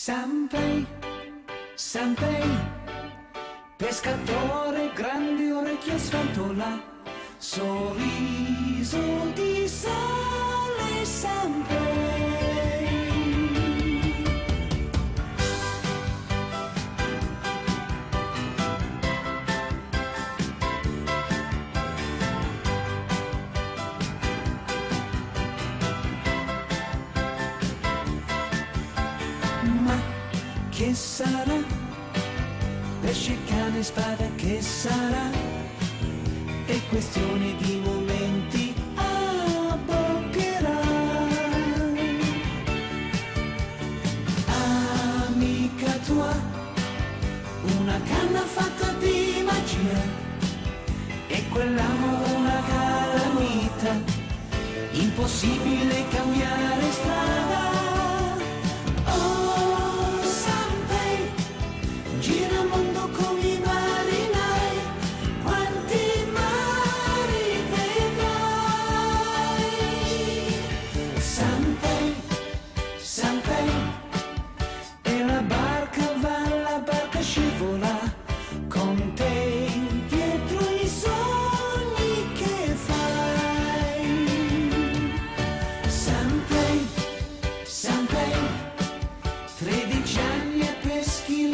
Sanpei, Sanpei, pescatore, grandi orecchie sfantola, sorriso di sale, Sanpei. Ma che sarà? Pesce, cane, spada, che sarà? È questione di momenti, abboccherà. Amica tua, una canna fatta di magia, e quell'amore una calamita, impossibile cambiare strada. Gira il mondo come i marinai, quanti mari vedrai. Sanpei, Sanpei, e la barca va, la barca scivola, con te dietro i sogni che fai. Sanpei, Sanpei, 13 anni e peschi